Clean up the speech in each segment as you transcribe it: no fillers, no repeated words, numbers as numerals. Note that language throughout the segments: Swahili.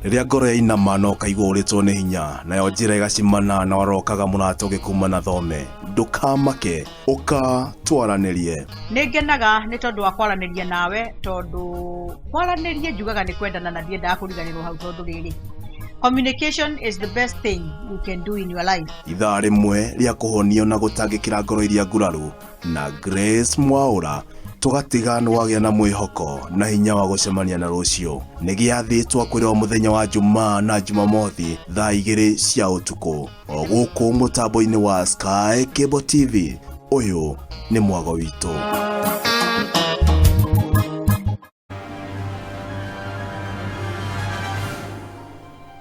Riria ngoro yainama no kaigua uritwo ni hinya nayo njira igacimana na warokaga mũrata ũgĩkuma na thome ndũkamake ũka twaranirie. Nĩngenaga nĩ tondũ wa kwaranĩria nawe tondũ kwaranĩria njugaga nĩ kwendana na ndiendaga kũriganĩrwo hau tondũ rĩrĩ communication is the best thing you can do in your life. Ithaa rĩmwe rĩa kũhonio na gũtangĩkĩra ngoro iria nguraru na Grace Mwaũra tugatiga nĩ wagĩa na mwĩhoko na hinya wa gũcemania na rũciũ. Nĩ gĩathĩtwo kwĩrwo mũthenya wa Jumaa na Jumamothi thaa 2 cia ũtukũ o gũkũ mũtambo-inĩ wa Sky Cable TV. Ũyũ nĩ mwago witũ.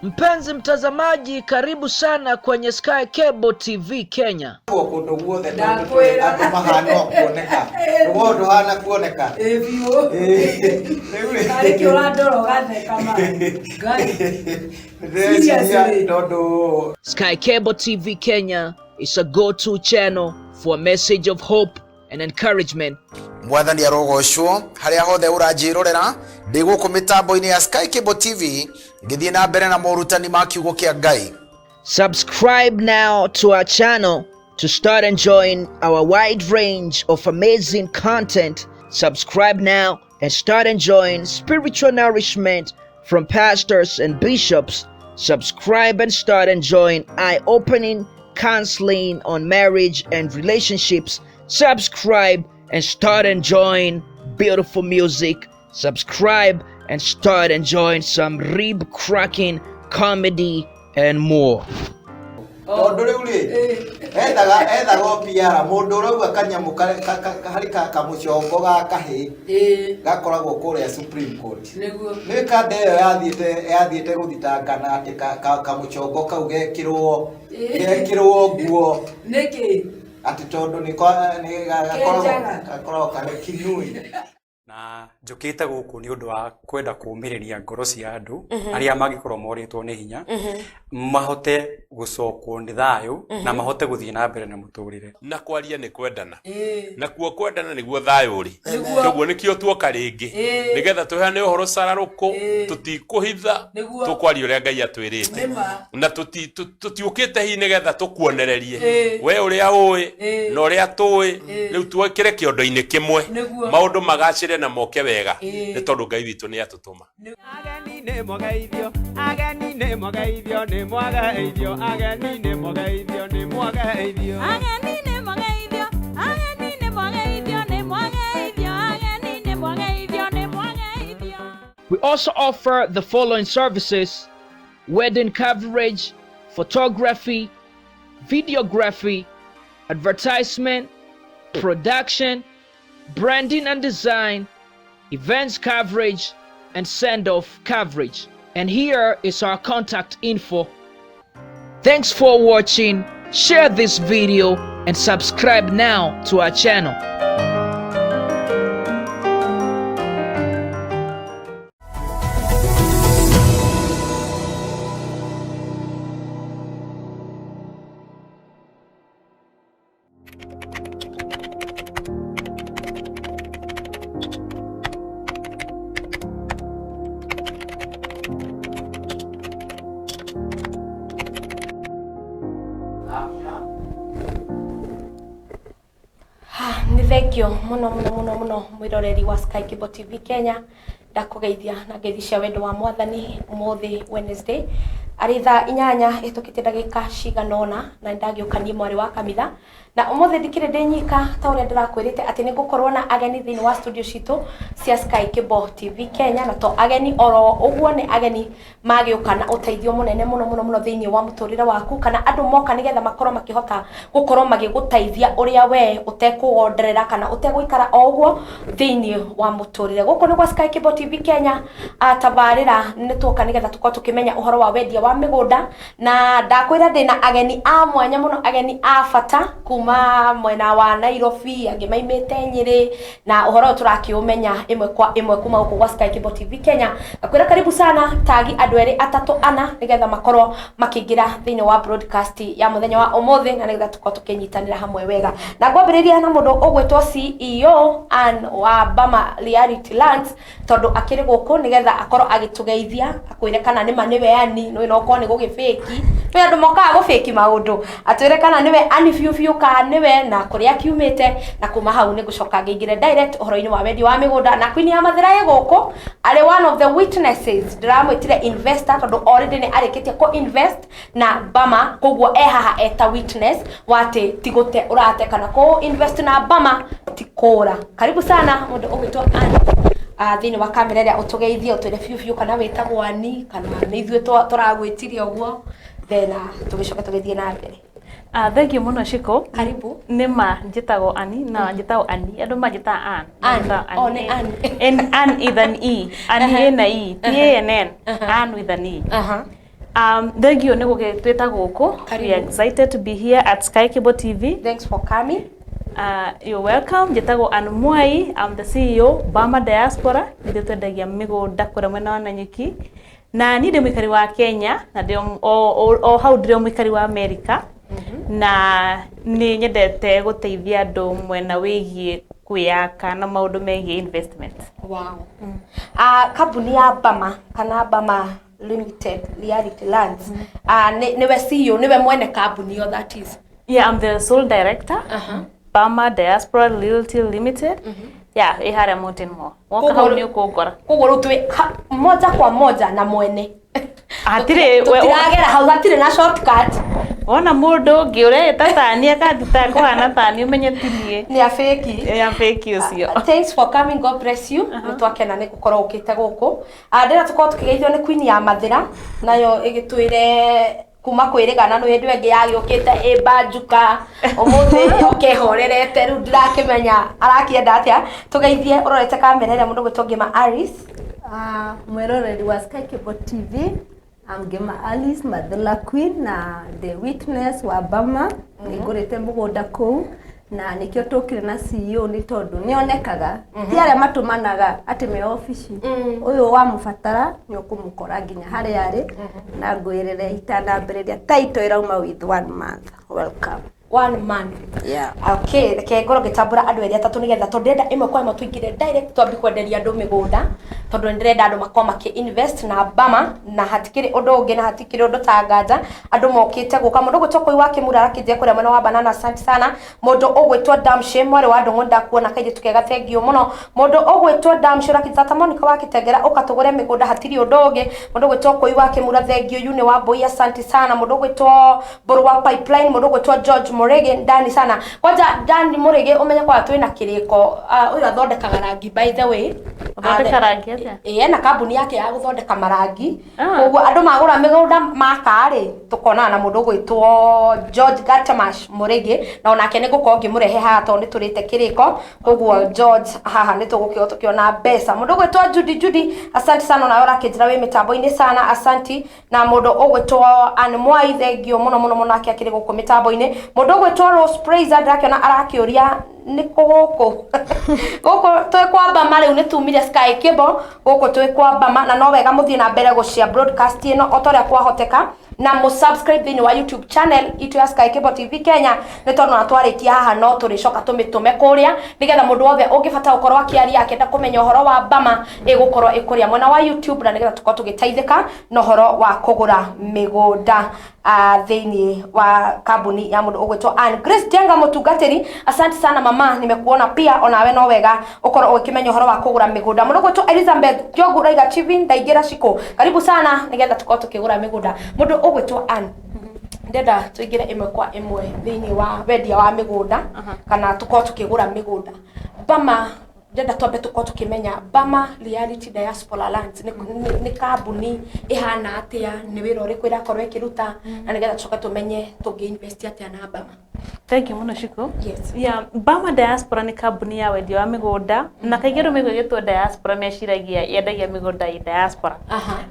Mpenzi mtazamaji, karibu sana kwenye Sky Cable TV Kenya. Sky Cable TV Kenya is a go-to channel for a message of hope and encouragement. Mwathani arogocwo haria hothe uranjirorera ndi guku mitambo-ini ya Sky Cable TV ngithie na mbere na morutani ma kiugo kia Ngai. Subscribe now to our channel to start enjoying our wide range of amazing content. Subscribe now and start enjoying spiritual nourishment from pastors and bishops. Subscribe and start enjoying eye-opening counseling on marriage and relationships. Subscribe and start enjoying beautiful music. Subscribe and start enjoying some rib-cracking comedy and more. Ethaga piara mundu urauga kanyamu kari kamucongo gakahi gakoragwo kuria Supreme Court ni kande iyo yathiite guthitangana ati kamucongo kau gekirwo nguo niki ati tondu ni gakoragwo kari kinui na njukite guku ni undu wa kwenda kumiriria ngoro cia andu aria magikorwo moritwo ni hinya mahote gucokwo ni thayu na mahote guthie na mbere na muturire na kwaria ni kwendana na kuo kwendana niguo thayu ri koguo nikio tuoka ringi nigetha tuheane uhoro sararuko tutikuhitha tukwaria uria Ngai atwirite na tutiukite hi nigetha tukuonererie we uria ui na uria tui riu twekire kiondo-ini kimwe maundu magacire na moke wega ni tondu Ngai witu ni atutuma. Ageni ne mogeithio ageni ne mogeithio ne mogeithio ageni ne mogeithio ne mogeithio ageni ne mogeithio ageni ne mogeithio ne mogeithio ageni ne mogeithio ne mogeithio. We also offer the following services: wedding coverage, photography, videography, advertisement, production, branding and design, events coverage, and send-off coverage. And here is our contact info. Thanks for watching. Share this video and subscribe now to our channel. Ni thengio muno mwiroreri wa Sky Cable TV Kenya ndakugeithia na ngeithia wendo wa Mwathani umuthi Wednesday ari thaa 8 itukite ndagika ciganona na ndagiukanie mwari wa kanitha na umuthi ndikire ndinyika ta uria ndirakwirite ati ni gukorwo na ageni thini wa studio citu cia Sky Cable TV Kenya na to ageni oro uguo ni ageni magiuka na uteithio munene muno thini wa muturire waku kana andu moka nigetha makorwo makihota gukorwo magiguteithia uria we utekugonderera kana uteguikara o uguo thini wa muturire guku ni gwa Sky Cable TV Kenya atabarira ni tuoka nigetha tukorwo tukimenya uhoro wa wendia wa migunda na ndakwira ndina ageni a mwanya muno ageni a bata kuma kuma mwena wa Nairobi angi maimete Nyeri na uhoro turakiumenya imwe kwa imwe kuma huko kwa Sky Cable TV Kenya. Akwira karibu sana tagi andu eri atatu ana nigetha makorwo makigira thini wa broadcast ya muthenya wa umuthi na nigetha tukorwo tukinyitanira hamwe wega. Na ngwambiriria na mundu ugwitwo CEO Ann wa Bama Reality Lands tondu akiri guku nigetha akorwo agitugeithia akwire kana nima niwe ani no ko ni gugifeki we andu mokaga gufeki maundu atwire kana niwe ani fiu ka niwe na kuria kiumite na kuma hau ni gucoka ngingire direct uhoro-ini wa wendi wa migunda na Queen ya Mathira ye guku ari one of the witnesses ndiramwitire investor tondu already ni arikitie ko invest na Bama koguo haha eta witness wate tigute urate kana ko invest na Bama tikora. Karibu sana mundu ugwitwa Ann thini wa kamera ria utugeithie utwire fiu kana witagwo ani kana ni ithuĩ turagwĩtirie ũguo then tugicoka tugithie na mbere. Thank you muno Shiko. Karibu. Nima njitagwo Ani na njitagwo Ani andu majita Ann. Oh ni Ann. Ann with an E. Ani na E. T-A-N-N. Ann with an E. Thank you ni gugitwita guku. We are excited to be here at Sky Cable TV. Thanks for coming. You're welcome. Njitagwo Ann Mwai. I'm the CEO Bama Diaspora. Nditwendagia migunda kuria mwena wa Nanyuki. Na ni ndi mwikari wa Kenya na ndi o hau ndi mwikari wa America. Na ni nyendete guteithia andu mwena wigie kuyaka na maundu megie investment. Wow. Kambuni ya Bama kana Bama Limited Reality Lands. Niwe CEO, niwe mwene kambuni yo that is. Yeah, I'm the sole director. Bama Diaspora Realty Limited. Yeah, ihara mountain mo. Waka hau ni ukugora. Kugora utwe moja kwa moja na mwene. Atire tutiragera hau hatire na shortcut. Ona mundu ngiure tatani akathita kuhana tani umenye tinie ni a fake ya fake ucio. Thanks for coming, God bless you. Nitwakena ni gukorwo ukite guku ndira tukorwo tukigeithio ni Queen ya Mathira nayo igitwire kuma kwirigana no hindu engi yagiukite Banjuka umuthi okehorerete riu ndirakimenya arakienda atia tugeithie urorete kamera ria mundu gwitwo Ngima Alice. Mwiroreri wa Sky Cable TV. I'm Ngima Alice Mathila Queen na the witness wa Bama ngurite mugunda kuu na nikio tukire na CEO ni tondu nionekaga ti aria matumanaga ati me office uyu wa mufatara ni ukumukora nginya hari ari na ngwirire itana mbereria title irauma with 1 month. Welcome. 1 month. Yeah. Okay, ngoro gitambura andu eri atatu nigetha tondu ndenda imwe kwa imwe tuingire direct twambi kwenderia andu migunda tondu ndirenda andu makoma ki invest na Bama na hatikiri undu ungi na hatikiri undu tangaja andu mokite guka mundu gwitwo Koi wa Kimura arakithia kuria mwena wa Banana. Asante sana mundu ugwitwo Damshe mwari wa ndongo ndakuona kaije tukega thengio muno mundu ugwitwo Damshe rakithata Monica wa Kitengera ukatugure migunda hatiri undu ungi mundu gwitwo Koi wa Kimura thengio yune wa Boy. Asante sana mundu gwitwo Boru wa Pipeline mundu gwitwo George Murege ndani sana kwanza ndani Murege umenya kwa twina kiriko uyu athondekaga rangi by the way athondeka rangi atia na kambuni yake ya guthondeka marangi koguo andu magura migunda makari tukona na mundu gwitwo George Gatamash Murege na onake ni gukorwo ngimurehe haha tondu ni turite kiriko koguo George haha ni tugukio tukiona mbeca mundu gwitwo Judy. Asante sana na ora kijira we mitambo-ini sana. Asante na mundu ugwitwo Ann Mwai thengio muno ake akiri guku mitambo-ini mundu ugwitwo Rose Praiser ndakiona arakiuria ni guku twi kwa Bama riu ni tumire Sky Cable guku twi kwa Bama na no wega muthie na mbere gucia broadcast ino otoria kwahoteka na mu subscribe thini wa YouTube channel itu ya Sky Cable TV Kenya ni tondu na twaritia haha no turicoka tumitume kuria nigetha mundu wothe ungibata ukorwo akiaria akenda kumenya uhoro wa Bama igukorwo ikuria mwena wa YouTube na nigetha tukorwo tugiteithika no horo wa kugura migunda thini wa kambuni ya mundu ugwitwo Ann Grace Jenga mutungatiri. Asante sana mama, nimekuona pia onawe no wega ukorwo ukimenya uhoro wa kugura migunda mundu ugwitwo Elizabeth Kyogu Raiga TV ndaigira Shiko. Karibu sana nigetha tukorwo tukigura migunda mundu ugwitwo Ann ndenda tuingire imwe kwa imwe thini wa wendia wa migunda kana tukorwo tukigura migunda Bama ndenda twambe tukorwo tukimenya Bama Reality Diaspora Lands ni kambuni ihana atia ni wira uriku irakorwo ikiruta na nigetha tucoka tumenye tungi invest atia na Bama. Thank you muno Shiko. Yes. Yeah, Bama Diaspora ni kambuni ya wendia wa migunda na kaingĩ rũmĩrĩrio gĩtwo diaspora meciragia yendagia migunda i diaspora.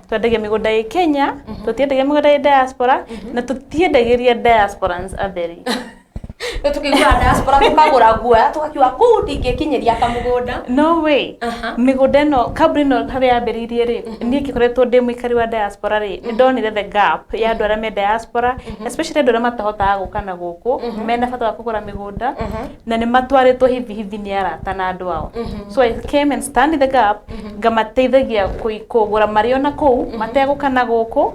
Twendagia migunda i Kenya, tutiendagia migunda i diaspora na tutiendagĩria diasporans atheri. tukigura diaspora tukagura guoya tugakiwa kuu ndingĩkinyeria kamũgũnda. No way. Mĩgũnda ĩno kambuni ĩno harĩa yambĩrĩirie rĩ, niĩ ngĩkoretwo ndĩ mũikari wa diaspora rĩ, nĩ ndonire the gap ya andũ arĩa me diaspora, especially andũ arĩa matahotaga gũka na gũkũ, mena bata wa kũgũra mĩgũnda na nĩ matwarĩtwo hivi nĩ arata na andũ ao. So I came and stand in the gap, ngamateithagia kũgũra marĩ ona kũu, mategũka na gũkũ,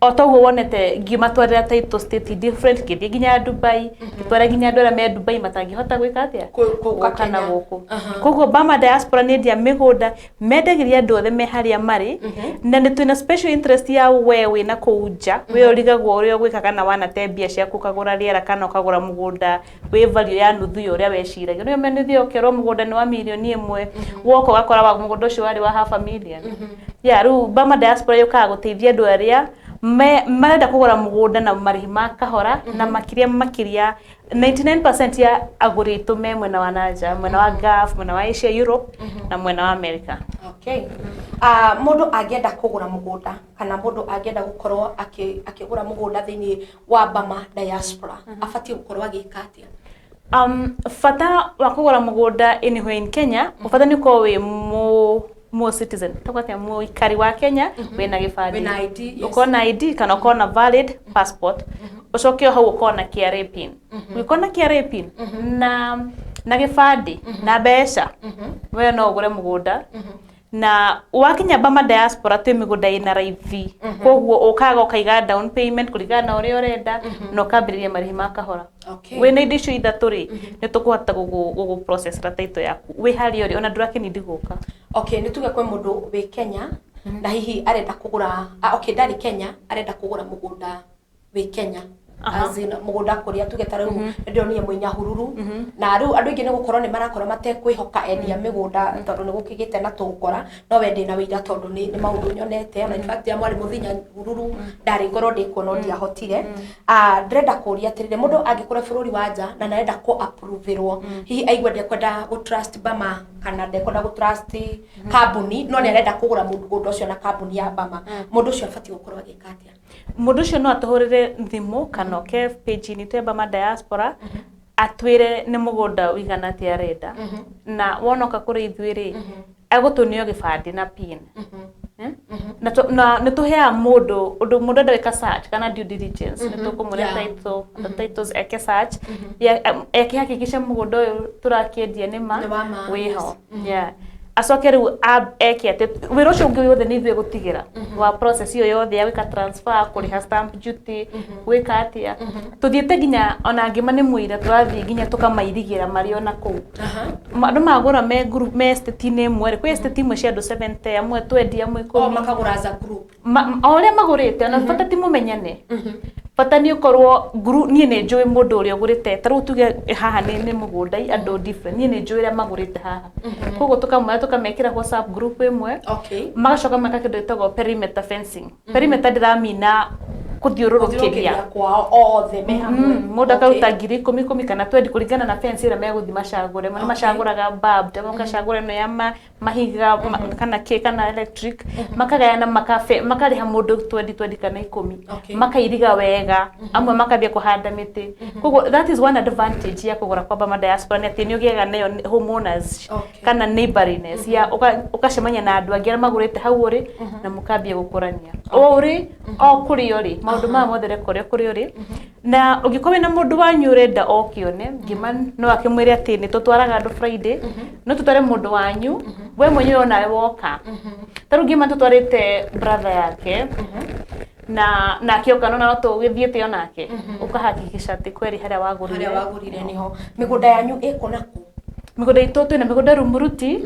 o toguo wonete ngimatwarĩra title state different, ngĩthiĩ nginya Dubai, ngĩtwara nginya andũ arĩa me Dubai matangĩhota gwĩka atĩa gũka na gũkũ. Koguo Bama Diaspora nĩ endia mĩgũnda, mendagĩria andũ othe me harĩa marĩ, na nĩ twĩna special interest ya we wĩna kũu nja, we ũrigagwo ũrĩa ũgwĩkaga na wanate mbia ciaku ũkagũra rĩera kana ũkagũra mũgũnda wĩ value ya nuthu ya ũrĩa weciragia. Nĩyo menithio ũkerwo mũgũnda nĩ wa mirioni 1, woka ũgakora wa mũgũnda ũcio warĩ wa $500,000. Rĩu Bama Diaspora yũkaga gũteithia andũ arĩa marenda kũgũra mũgũnda na marĩhi ma kahora na makĩria 99% ya agũri aitũ me mwena wa nanja, mwena wa Gulf, mwena wa Asia, Europe na mwena wa America. Okay. Mũndũ angĩenda kũgũra mũgũnda kana mũndũ angĩenda gũkorwo akĩgũra mũgũnda thĩinĩ wa Bama Diaspora abatie gũkorwo agĩka atĩa? Fata wa kũgũra mũgũnda anywhere in Kenya, ũbata nĩ ũkorwo wĩ mo citizen, takwata mũikari wa Kenya wĩna gĩbandĩ, wĩna ID, uko na ID kana uko na valid passport, ucoke hau uko na KRA pin, uko na KRA pin na gĩbandĩ na mbeca, we no ũgũre mũgũnda. Na wakinya Bama Diaspora twĩ mĩgũnda ĩna raithi, koguo ũkaga ũkaiga down payment kũringana na ũrĩa ũrenda na ũkambĩrĩria marĩhi ma kahora. Wĩna indo icio ithatũ rĩ, nĩ tũkũhota gũgũ process title yaku wĩ harĩa ũrĩ ona ndũrakenidi gũka. Okay, nĩ tuge kwĩ mũndũ wĩ Kenya na hihi arenda kũgũra ndarĩ Kenya arenda kũgũra mũgũnda wĩ Kenya. Azina mũgũnda kũrĩa tuge ta rĩu ndĩronire Mũinyahururu na rĩu andũ aingĩ nĩ gũkorwo nĩ marakorwo matekwĩhoka endia mĩgũnda tondũ nĩ gũkĩgĩte na tũgũkora, no wende na wĩira tondũ nĩ maũndũ nyonete na in fact ya mwarĩ Mũinyahururu ndarĩ ngoro ndĩkuona ndiahotire. Ndĩrenda kũria atĩrĩrĩ, mũndũ angĩkorwo bũrũri wa nja na narenda kũ-approve-ĩrwo, hihi aigua ndekwenda gũ-trust Bama kana ndekwenda gũ-trust kambuni no nĩ arenda kũgũra mũgũnda ũcio na kambuni ya Bama, mũndũ ũcio abatie gũkorwo agĩka atĩa? Mũndũ ũcio no atũhũrĩre thimũ kana oke page-inĩ twa Bama Diaspora atwĩre nĩ mũgũnda ũigana atĩa arenda, na wonoka kũrĩ ithuĩ rĩ agũtũnio gĩbandĩ na pin. Na nĩ tũheaga mũndũ enda gwĩka search kana due diligence, nĩ tũkũmũria titles eke search hakikisha mũgũnda ũyũ tũrakĩendia nĩ ma wĩho. Acoke rĩu eke atĩ wĩra ũcio ũngĩ wothe nĩ ithuĩ gũtigĩra wa process iyo yothe ya gwĩka transfer, kũrĩha stamp duty, gwĩka atĩa tũthiĩte nginya ona angĩma nĩ mũira tũrathiĩ nginya tũkamairigĩra marĩ ona kũu. Andũ magũra me estate-inĩ ĩmwe, kwĩ estate imwe cia andũ 70, amwe 20, amwe 10 makagũra as a group. O ũrĩa magũrĩte ona bata ti mũmenyane, bata nĩ ũkorwo niĩ nĩ njũĩ mũndũ ũrĩa ũgũrĩte, ta rĩu tuge haha nĩ mũgũnda andũ different, niĩ nĩ njũĩ ũrĩa magũrĩte haha, koguo tũkamekĩra WhatsApp group ĩmwe, magacoka maka kĩndũ gĩtagwo perimeter fencing. Perimeter ndĩramina kũthiũrũrũkĩria kwao othe me hamwe, mũndũ akaruta 10,000 kana 20 kũringana na fence ĩrĩa megũthiĩ macagũre. Macagũraga bulb, makacagũra ĩno ya mahiga kana kana electric, makagayana makarĩha mũndũ 20 kana 10, makairiga wega, amwe makambia kũhanda mĩtĩ. Koguo that is one advantage ya kũgũra kwa Bama Diaspora, nĩ atĩ nĩ ũgĩaga nayo homeowners kana neighborliness ya ũkacemania na andũ angĩ arĩa magũrĩte hau ũrĩ na mũkambia gũkũrania o ũrĩ o kũrĩ ũrĩ maũndũ ma mothe kũrĩa ũrĩ. Na ũngĩkorwo na mũndũ wanyu ũrenda okĩone ngima no akĩmwĩre atĩ nĩ tũtwaraga andũ Friday, no tũtware mũndũ wanyu we mwenyewe nawe woka. Ta rĩu ngima tũtwarĩte brother yake na akĩoka no tũgĩthiĩte onake ũkahakikisha atĩ kweri harĩa wagũrire niho. Mĩgũnda yanyu ĩkũ nakũ? Mĩgũnda itũ twĩna mĩgũnda Rumuruti,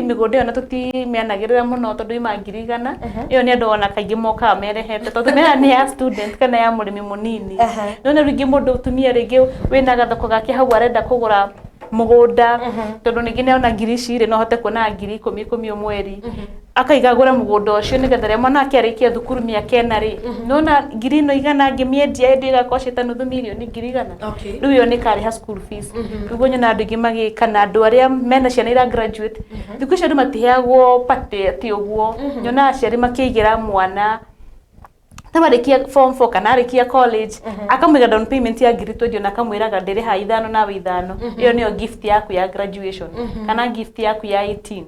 mĩgũnda ĩyo na tũtimĩanagĩrĩra mũno tondũ ima 100,000. Ĩyo nĩ andũ ona kaingĩ mokaga merehete tondũ mena nĩ ya student kana ya mũrĩmi mũnini. No nĩ rĩngĩ mũndũ ũtumia rĩngĩ wĩna gathoko gake hau arenda kũgũra mũgũnda tondũ ningĩ nĩ ona 10,000 no hote kuona 10,000 mweri, akaiga gũra mũgũnda ũcio nĩgetha rĩrĩa mwana akĩarĩkia thukuru mĩaka 4 rĩ, nona 100,000 angĩmĩendia ĩndĩ ĩgakorwo ta nuthu milioni 100,000. Rĩu yo nĩ karĩha school fees. Rĩu nyona andũ aingĩ magĩka na andũ arĩa mena ciana ira graduate, thikũ icio andũ matiheagwo pate ti ũguo, nyona aciari makĩigĩra mwana tabarikia form 4 kana arikia college akamwiga down payment ya ngiri 20 na akamwiraga ndĩrĩ ha ithano na ithano iyo niyo gift yaku ya graduation kana gift yaku ya 18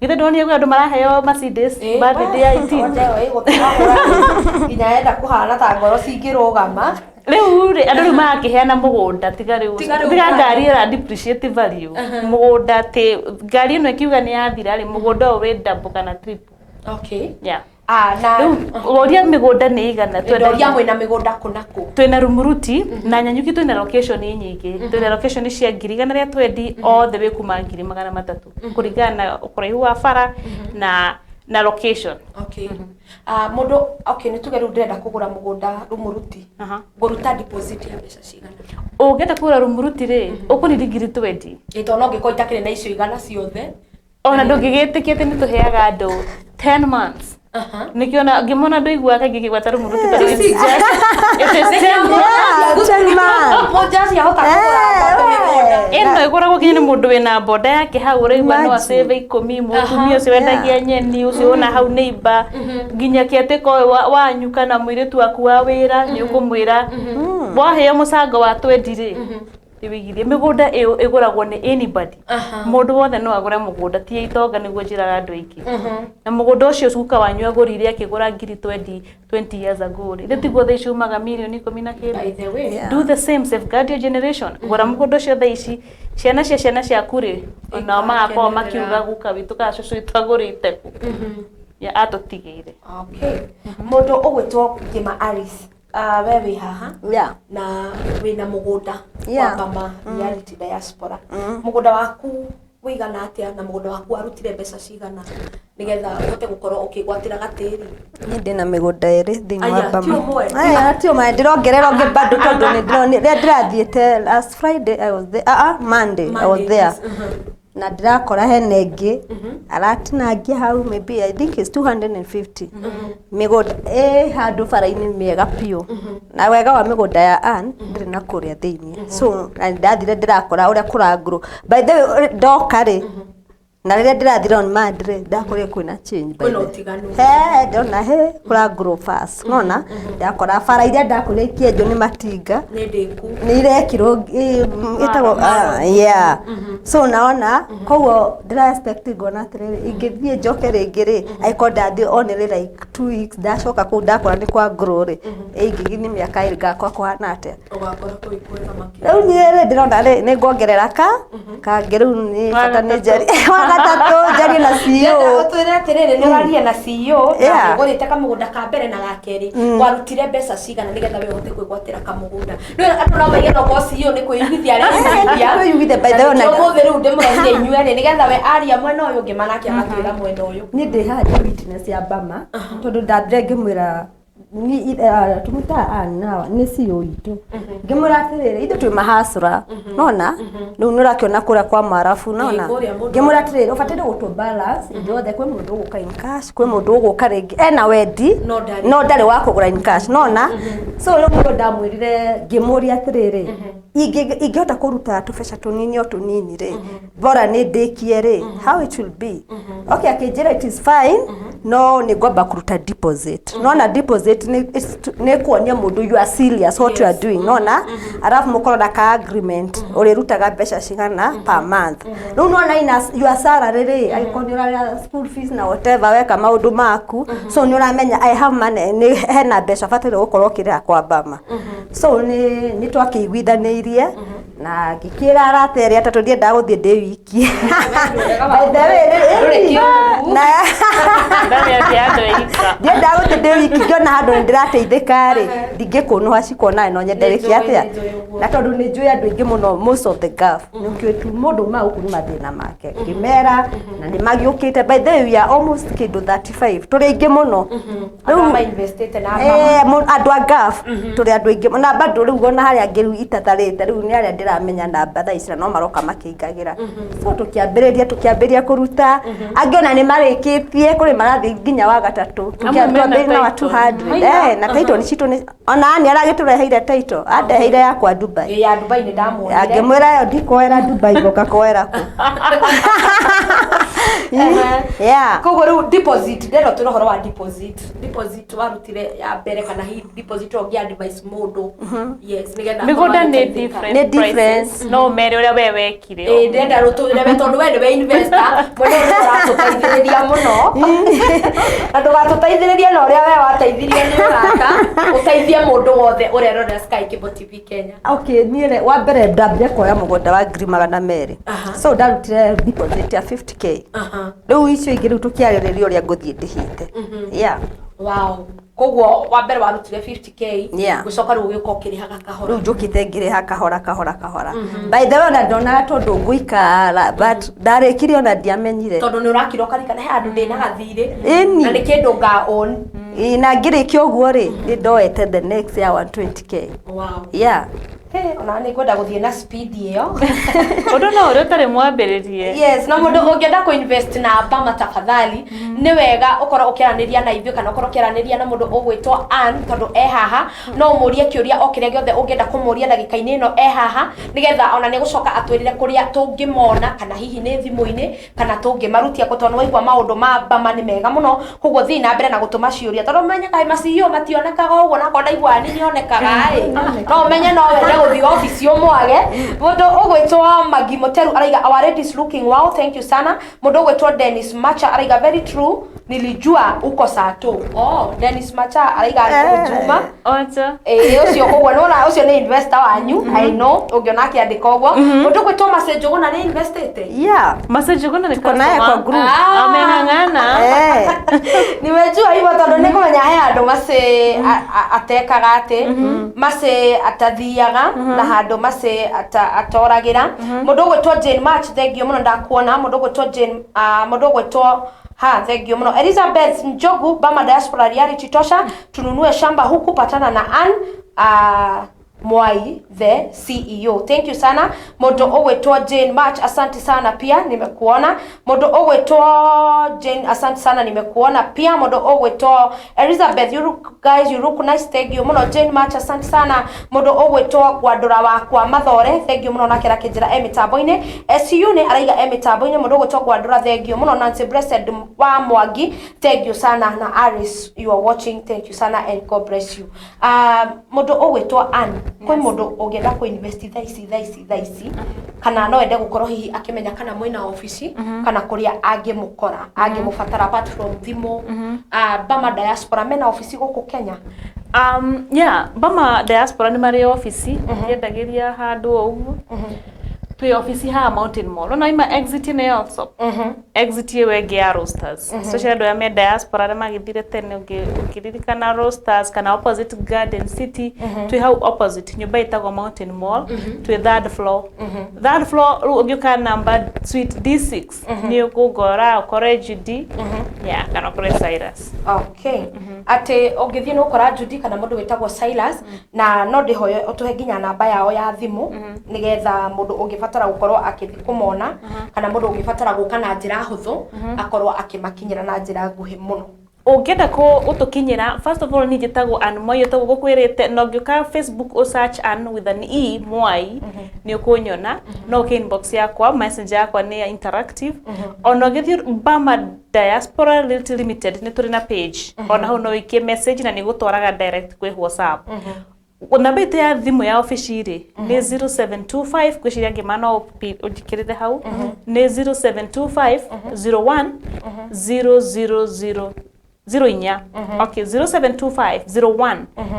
githe ndonire gwa andũ maraheo Mercedes birthday ya 18 nginya enda kuhana ta ngoro cingĩrũgama rĩu rĩ andũ rĩu marakiheana mũgũnda tiga ngari ĩra depreciate value mũgũnda tĩ ngari ĩno ĩkiuga nĩ yathira rĩ mũgũnda ũrĩ double kana triple. Okay. Yeah. Na oria migunda nĩ igana twendagia mwina migunda kunaku twina Rumuruti na Nyanyuki twina location nyingi twina location cia ngiri igana rĩa twendi othe wĩ kuma ngiri 300 kũringana na ũkũraihu wa bara na location. Okay. Mundu okay nituge rĩu ndĩrenda kũgũra mũgũnda Rumuruti ngũruta deposit ya mbeca cigana ũngĩenda kũgũra Rumuruti rĩ ũkũnidi ngiri 20 ĩto no ngĩkora itakĩrĩ na icio igana ciothe ona ndũngĩgĩtĩkia atĩ nĩtũheaga andũ 10 months. Nikiona ngimona ndo igwa kangĩ kĩgwata Rumuruti ta it is 10 eno igoragwo kinya nĩ mũndũ wĩna boda yake hau ũraigua no save 10 mũtumia ũcio wendagia nyeni ũcio ona hau neighbor nginya kĩatĩko wanyu kana mũirĩtu waku wa wĩra nĩ ũkũmwĩra waheo mũcango wa 20 rĩ Ibigithie migunda iyo iguragwo ni anybody. Mundu wothe no agure mugunda ti itonga niguo njiraga andu aiki. Na mugunda ucio cuka wanyu agurire akigura ngiri 20 years ago. Ile tiguo they shumaga milioni 10. Do the same, safeguard your generation. Gura mugunda ucio thaici ciana cia kure ona magakorwo makiuga guka witu ka cucu itagurite ku. Ya atotigire. Okay. Mundu ugwitwo Ngima Alice. Wewe haha na wina mugunda wa Bama Reality Diaspora mugunda waku wigana atia na mugunda waku arutire mbeca cigana nigetha uhote gukorwo ukigwatira gatiri ni ndina migunda iri thini wa Bama aya tio ma ndirongerera ungi bado tondu ni ndirathiete last Friday I was there Monday I was there na ndirakora hene ingi aratinangia hau maybe I think it's 250 migunda handu bara-ini miega piu na wega wa migunda ya Ann ndiri na kuria thiini so ndathire ndirakora uria kuranguru by the way ndoka ri na rĩrĩa ndĩrathira on Monday ndakorire kwĩna change by the ndona kuranguru fast nona ndakora bara iria ndakorire ikĩenjwo nĩ matinga nĩ irekirwo ĩtagwo so naona koguo ndĩra expect ngona atĩrĩrĩ ingĩthiĩ njoke rĩngĩ rĩ aiko ndathi only like 2 weeks ndacoka kũu ndakora nĩ kwa nguru rĩ ingĩgi nĩ mĩaka ĩrĩ ngakwa kũhana atĩa ũgakora kũikwega makĩria rĩu niĩ ndĩrona rĩ nĩ ngongerera kangĩ rĩu nĩ bata nĩ njari gatatu njari na CEO utwire atiriri ni waria na CEO na ngorite kamugunda ka mbere na ga keri warutire mbeca cigana nigetha we uhote kwigwatira kamugunda no andu no maige no ko CEO ni kwiyugithia ari kwiyugithia by the way na muthe riu ndimurathie inyuere nigetha we aria mwena uyu ngimanaki agatwira mwena uyu ni ndi hadi witness ya Bama tondu ndathire ngimwira ni tumuta ana ni CEO itu ngimwira atiriri ithu twi mahasura nona riu nurakiona kuria kwa marafu nona ngimwira atiriri ubatire gutu balance ndiothe kwi mundu uguka in cash kwi mundu uguka ringi ena wendi no ndari wa kugura in cash nona so riu ndamwirire ngimuria atiriri ingihota kuruta tubeca tunini o tunini ri bora ni ndikie ri how it will be okay akijira it is fine no ni ngomba kuruta deposit nona deposit ni kuonia mundu you are serious what you are doing nona arafu mukorora ka agreement uri rutaga mbeca cigana per month no nona ina your salary ri aikonira school fees na whatever weka maundu maku so ni uramenya I have money ni hena mbeca fatire gukorwo kirira kwa Bama so ni twakiguithanirie na ngikira aratere atatu ndienda guthie ndi wiki by the way na ndani ya ando ikisa ndienda guthie ndi wiki ngona handu ndirateithika ri ndingikunuha cikona no nyende wiki atia na tondu ni njui andu ingi muno most of the gaf nukitu mundu ma ukuru mathina make ngimera na ni magiukite by the way we are almost kindu 35 turi ingi muno ama investite na andu a gaf turi andu ingi na bado riu gona haria ngiru itatharite riu ni aria ndiramenya namba thaa ici no maroka makingagira so tukiambĩrĩria kuruta angiona ni marikitie kuri marathi nginya wa gatatu tukiambĩrĩria na 200 na title ni citu ni ona ani aragitureheire title andeheire yakwa Dubai ya Dubai ni ndamuonire angimwira yo ndikoera Dubai goka koera ku Yeah. Koguo riu deposit ndero turohoro wa deposit warutire ya mbere kana hi deposit ongi advice mundu. Yes, nigetha migunda ni different prices. No mere uria we wekire. Ndenda ruturire tondu we we investor mundu uratuteithiriria muno. Na ndugatuteithiririe na uria we wateithirie ni uraka uteithie mundu wothe urerora Sky Cable TV Kenya. Okay, niere wa mbere ndambire kuoya mugunda wa ngiri magana meri. So ndarutire deposit ya 50k. Riu icio ingĩ riu tukiarĩrĩria ũrĩa ngũthiĩ ndĩhĩte. Yeah. Wow. Koguo wa mbere warutire 50k gucoka riu ugĩuka ũkĩrĩhaga kahora. Riu njũkĩte ngĩrĩha kahora. By the way ona ndona tondu ngũikara but ndarĩkire ona ndiamenyire. Tondu nĩ ũrakira ũkarikana he handũ ndĩna gathirĩ na nĩ kĩndũ nga own. Na ngĩrĩkia ũguo rĩ ndoete the next year 120k. Wow. Yeah. Ona nĩ ngwenda gũthiĩ na speed ĩyo. Ũndũ no ũrĩa ũtarĩ mwambĩrĩrie. Yes, na mũndũ ũngĩenda kũ-invest na Bama tafadhali nĩ wega ũkorwo ũkĩaranĩria na ithuĩ kana ũkorwo ũkĩaranĩria na mũndũ ũgwĩtwo Ann tondũ haha no ũmũrie kĩũria o kĩrĩa gĩothe ũngĩenda kũmũria ndagĩka-inĩ ĩno haha nĩgetha ona nĩ gũcoka atwĩrĩre kũrĩa tũngĩmona kana hihi nĩ thimũ-inĩ kana tũngĩmarutia tondũ waigua maũndũ ma Bama nĩ mega mũno koguo thiĩ na mbere na gũtũma ciũria tondũ ũmenyaga macio mationekaga ũguo na konda igua nĩ nĩonekaga no ũmenye no wende gũthiĩ office ũmwage mũndũ ũgwĩtwo Magi Muteru araiga our lady is looking wow, thank you sana. Mũndũ ũgwĩtwo Dennis Macha araiga very true, nilijua uko saa tu. Dennis Macha araiga Juma ũcio koguo nona ũcio nĩ investor wanyu. I know ũngĩona akĩandĩka ũguo. Mũndũ ũgwĩtwo Mase Njuguna nĩ investete. Yeah, Mase Njuguna nĩ customer kwa group. Ameng'ang'ana. Nimejua hivyo tondũ nĩ kũmenya he andũ Mase atekaga atĩ Mase atathiaga na handũ Mase atoragira. Mũndũ ũgwĩtwo Jane March thengio mũno ndakuona. Mũndũ ũgwĩtwo Jane mũndũ ũgwĩtwo thengio mũno Elizabeth Njogu Bama Diaspora Reality Tosha tununue shamba huku patana na Ann Mwai the CEO. Thank you sana. Mũndũ ũgwĩtwo Jane March asante sana pia nimekuona. Mũndũ ũgwĩtwo Jane asante sana nimekuona pia. Mũndũ ũgwĩtwo Elizabeth you look nice thank you mũno Jane March asante sana. Mũndũ ũgwĩtwo Gwandũra wakwa Mathore thank you mũno na kĩra kĩnjĩra mitambo-inĩ. SU nĩ araiga mitambo-inĩ. Mũndũ ũgwĩtwo Gwandũra thank you mũno. Nancy Blessed wa Mwangi thank you sana na Aris you are watching thank you sana and God bless you. Mũndũ ũgwĩtwo Ann kwĩ mũndũ ũngĩenda kũ-invest thaa ici kana no ende gũkorwo hihi akĩmenya kana mwĩna ofici kana kũrĩa angĩmũbatara apart from thimũ. Bama Diaspora mena ofici gũkũ Kenya. Yeah, Bama Diaspora nĩ marĩ ofici yendagĩria handũ ũguo. Twi office ha Mountain Mall. Ona ima exit ne also. Exit ye wege ya Roasters. So shado ya me diaspora na magithire tene ukiririkana Roasters kana opposite Garden City. Twi how opposite nyumba itagwo Mountain Mall. Twi third floor. Third floor ugiuka number suite D6. Ni ukugora ukore Judy. Yeah, kana ukore Cyrus. Okay. Ate ugithie no ukora Judy kana mundu wetagwo Cyrus na no ndihoyo utuhe nginya namba yao ya thimu nigetha mundu ungibatara gukorwo akithi kumona kana mundu ungibatara guka na njira huthu akorwo akimakinyira na njira nguhi muno. Ungenda ko utukinyira first of all ni jitagwo Ann Mwai to gukwirite no ngioka Facebook o search Ann with an E Mwai ni ukunyona no ke inbox yakwa messenger yakwa ni interactive ono githi Bama Diaspora Limited ni turi na page ona ho no ikie message na ni gutwaraga direct kwi WhatsApp. Namba ite ya thimu ya office ri ni 0725 kwiciria ngimano ujikirite hau ni 0725 01 000 0 okay 0725 01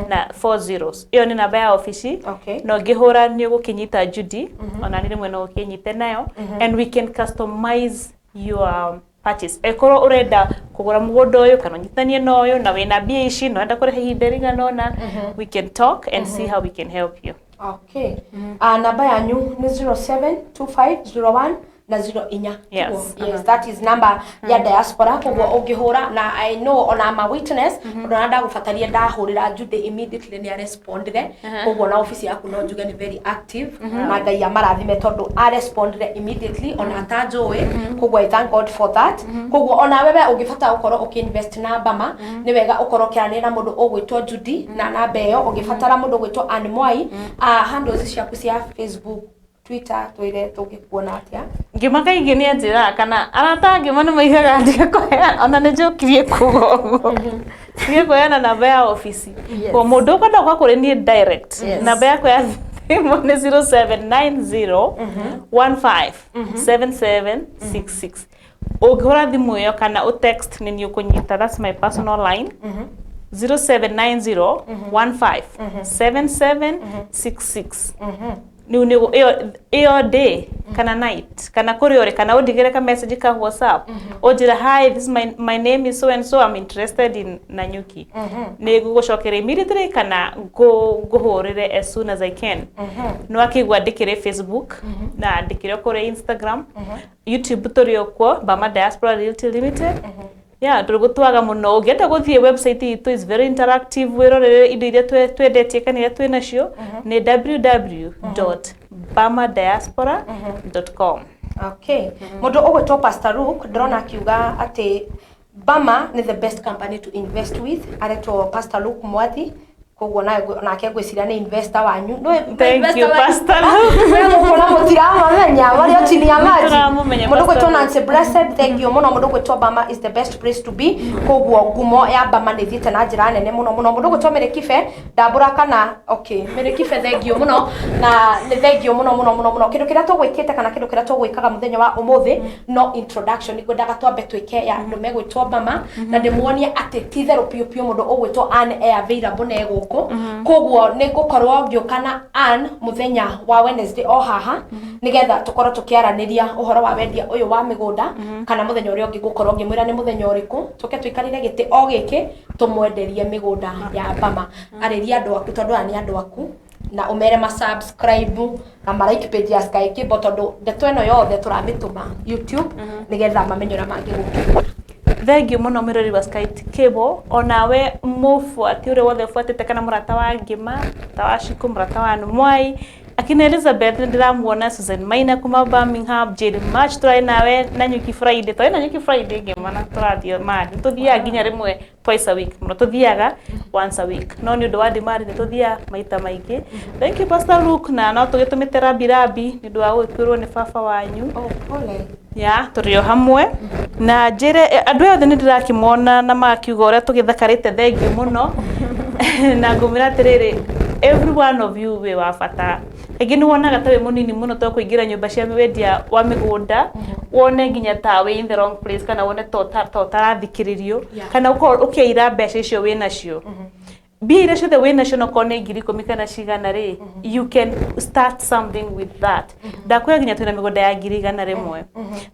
na 4 zeros iyo ni namba ya office no ngihura ni gukinyita Judy ona ni rimwe no gukinyite nayo and we can customize your purchase. Ekoro urenda kugura mugunda uyu kana nyitanie no uyu na wina bia ici no enda kure hihi nderinga nona we can talk and see how we can help you. Okay. Namba yanyu ni 072501 na 04. Yes. Yes, that is number ya diaspora kugwa ungihura na I know ona ma witness ndona ndagufataria ndahurira Judy immediately ni respondire kugwa na office yaku no njuge ni very active na ngai amarathime tondu a respondire immediately ona atanjowe kugwa I thank God for that kugwa ona wewe ungifata ukorwo ukinvest na Bama ni wega ukorwo kiranira mundu ugwitwo Judy na namba iyo ungifatara mundu ugwitwo Ann Mwai handles ciaku cia Facebook Twitter twire tungikuona atia ngima kaingĩ nĩ anjĩra kana arata ngima nĩ maigaga ndige kũheana ona nĩ njokirie kuga ũguo ndige kũheana namba ya ofici kwa mũndũ ũkwenda gũka kũrĩ niĩ direct namba yakwa ya thimũ nĩ 0790157766 ũngĩhũra thimũ ĩyo kana ũtext nĩ niĩ ũkũnyita, that's my personal line 0790157766 iyo day kana night kana kuriore kana undigire ka message ka WhatsApp ojira hi, this my name is so and so, I'm interested in Nanyuki ni gugucokera immediately kana guhurire as soon as I can no akigwa ndikire Facebook na ndikire kuri Instagram YouTube turi okwo Bama Diaspora Realty Limited yeah turugutwaga muno ugenda guthie website itu is very interactive wirorere indo iria twendetie kana iria twinacio ni www.bamadiaspora.com. Okay mundu ugwetwo Pastor Luke ndrona akiuga ati Bama ni the best company to invest with, aretwo Pastor Luke Mwathi koguo nake ngwiciria ni investor wanyu. Thank you Pastor Luke. Wewe mukona mutiramamenya wari otinia maji mundu gwetwo Nancy Blessed, thank you muno. Mundu gwetwo Bama is the best place to be, koguo ngumo ya Bama ni thiete na njira nene muno muno. Mundu gwetwo Merikife ndambura kana okay Merikife, thank you muno na ni thank you muno muno muno muno. Kindu kiria tugwikite kana kindu kiria tugwikaga muthenya wa umuthi no introduction igwendaga twambe twike ya andu megwetwo Bama na ndimuonie ati titherũ piu piu mundu ugwetwo Ann available na ego koguo ni gukorwo ngiukana Ann muthenya wa Wednesday o haha nigetha tukorwo tukiaraniria uhoro wa wendia uyu wa migunda kana muthenya uria ungi gukorwo ngimwira ni muthenya uriku tuke twikarire giti o giki tumwenderie migunda ya Bama ariria andu aku tondu ani andu aku na umere ma subscribe na like page ya Sky Cable tondu ndeto eno yothe turamituma YouTube nigetha mamenyora mangi gukira. Thank you muno mirori wa Sky Cable onawe mufuati ure wothe fuatite kana murata wa ngima tawashiku murata wa Mwai akina Elizabeth ndiramuona Susan Maina kuma Birmingham Jade March try nawe Nanyuki Friday try Nanyuki Friday ngima na turathio mari tuthia ginya rimwe twice a week muno tuthiaga once a week no ni undu wa ndimari ni tuthia maita maingi. Thank you Pastor Luke na no tugitumite birabi ni undu wa gwikirwo ni baba wanyu pole ya turio hamwe na njire andu othe ni ndirakimona na makiuga uria tugithakarite thengi muno na ngumira atiriri every one of you we wa bata egi ni wonaga tawe munini muno to kuingira nyumba cia wendia wa migunda wone nginya tawe in the wrong place kana wone tarathikiririo kana ukiira mbeca icio wina cio be iria ciothe wina cio no kone ngiri 10 kana cigana ri you can start something with that ndakwira nginya twina migunda ya ngiri 100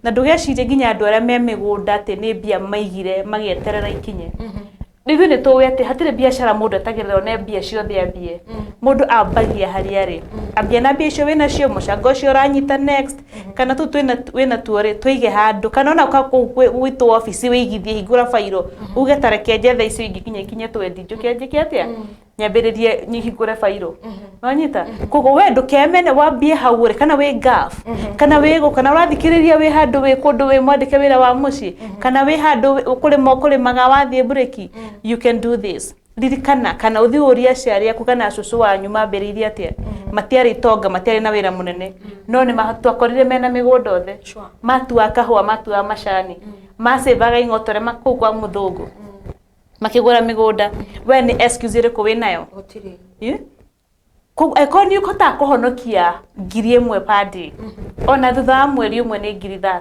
na ndugecirie nginya andu aria me migunda ati ni mbia maigire magieterera ikinye Ndivyo ni tuwe ati hatire biashara mundu atagirira one mbia ciothe ambie mundu ambagia hari ari ambia na mbia icio wina cio mucango ucio uranyita next kana tu wina tuore tuige handu kana ona gwitwo office wigithie hingura fairo uge tareke njethe icio ingikinya ikinye twendi njuke njike atia nyambiririe nyihingure fairo wanyita kogo we ndukemene wambie haure kana we gaf kana wego kana urathikiriria we handu we kundu we mwandike wira wa muci kana we handu kuri maga wathie bureki you can do this ririkana kana uthi uria ciari aku kana cucu wanyu mambiririe atia matiari tonga matiari na wira munene no ni matwakorire mena migunda othe matua kahua matua macani masevaga ingotore makugwa muthungu makigura migunda we ni excuse ire ko winayo gutiri ko ni ukota kuhonokia ngiri 1 padi ona thutha mweri umwe ni ngiri 30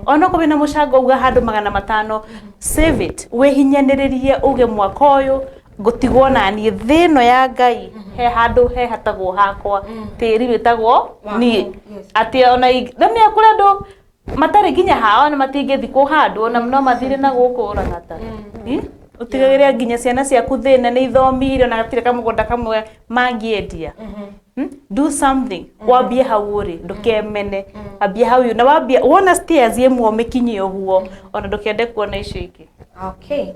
ona ko bina mucango uga handu 500 save it we hinyaniririe uge mwaka uyu gutigwo na ni thino ya Ngai he handu he hatagwo hakwa tiri witagwo ni ati ona ndami akure andu matari ginya hao na matingithi ku handu na no mathire na guku urangata utigagiria ginya ciana ciaku thina ni ithomire na gatire kamugunda kamwe mangiendia do something wambie hau uri ndukemene ambie hau na wambie wona stairs yemwo mikinye uguo ona ndukende kuona icio ingi Okay.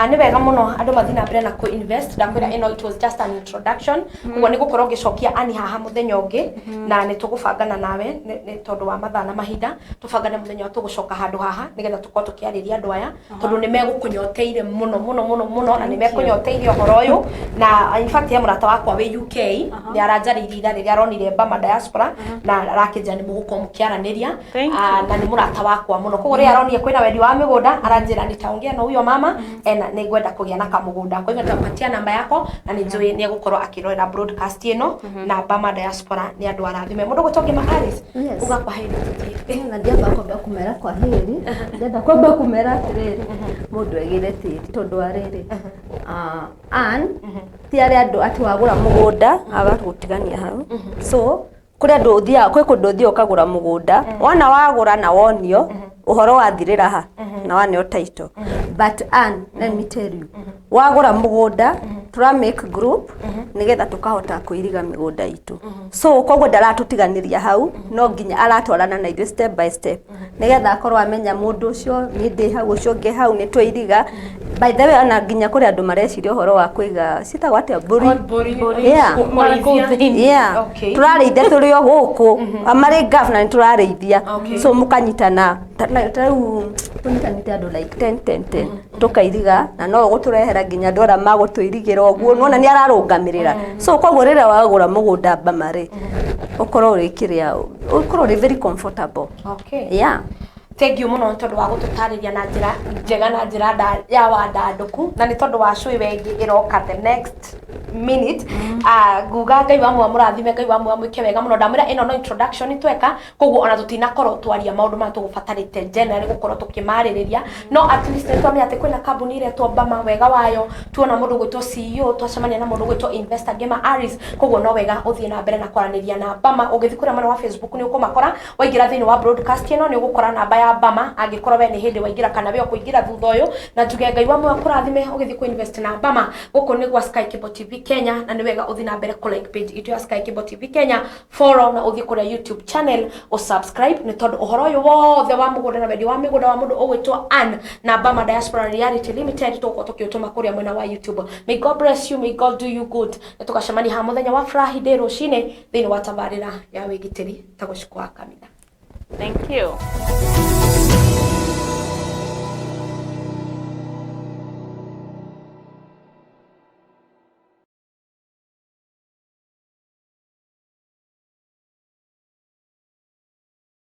Ni wega muno andu mathina mbere na ku invest ndakwira ino it was just an introduction kugo ni gukorwo gicokia ani haha muthenya ungi na ni tugubangana nawe ni tondu wa mathaa na mahinda tubangane muthenya wa tugucoka handu haha nigetha tukorwo tukiariria andu aya tondu ni megukunyoteire muno na ni mekunyoteire uhoro uyu na in fact ya murata wakwa we UK ni aranjaririe ira riria aronire Bama Diaspora na arakija ni muguko mukiaraniria na ni murata wakwa muno kugo ria aronire kwina wendi wa migunda aranjira ni taungia na huyo mama ena ni gwenda kugia na kamugunda kwa hivyo tutapatia namba yako na ni njui ni gukorwo akirorera broadcast ino na Bama Diaspora ni andu arathime mundu gutoke Alice uga kwa heri na ndiamba kwamba kumera kwa heri ndenda kwamba kumera atiriri mundu egire tiri tondu ariri ti ari andu ati wagura mugunda agagutigania hau so kuri andu uthia kwi kundu uthia ukagura mugunda wona wagura na wonio uhoro wathirira ha na wanio title but let me tell you wagura mugunda tura make group nigetha tukahota kuiriga migunda itu so kogwo ndaratutiganiria hau no nginya aratwarana na ithu step by step nigetha akorwo amenya mundu ucio ni ndi hau ucio nge hau ni twiiriga by the way ana nginya kuri andu mareciria uhoro wa kuiga sitagwa atia mburi turarithia turi o guku amari governor ni turarithia so mukanyitana tunyitanite andu like 10 tukairiga na no guturehera nginya ndora magutwirigira oguo nona ni ararungamirira so kogwo rira wagura mugunda Bamare ukorwo rikiria ukorwo ri very comfortable thank you muno tondu wa gututariria na njira njega na njira ya wandanduku na ni tondu wa cui wengi iroka the next minute guga ngai wa murathime ngai wa mwike wega muno ndamira ino no introduction tweka koguo ona tutinakorwo twaria maundu ma tugubatarite generally gukorwo tukimaririria no at least twamenya ati kwina kambuni ile to Bama wega wayo tuona mundu gwitwo CEO twacemania na mundu gwitwo investor Gema Aris koguo no wega uthie na mbere na kwaraniria na Bama ugithikura mana wa Facebook ni ukumakora waingira thini wa broadcast ino ni ugukora namba ya Bama angikorwo we ni hindi waingira kana we kuingira thutha uyu na njuge ngai wa kurathime ugithi ku invest na Bama guku ni gwa Sky Cable TV Kenya na ni wega uthi na mbere ku like page itu ya Sky Cable TV Kenya follow na uthi kuri YouTube channel o subscribe ni tondu uhoro uyu wothe wa mugunda na wendi wa migunda wa mundu ugwitwo Ann na Bama Diaspora Reality Limited tukiutuma kuria mwena wa YouTube. May God bless you, may God do you good. Tukacemania ha muthenya wa Friday rucine thini wa tabarira ya wigitiri tagushukwa kamina. Thank you.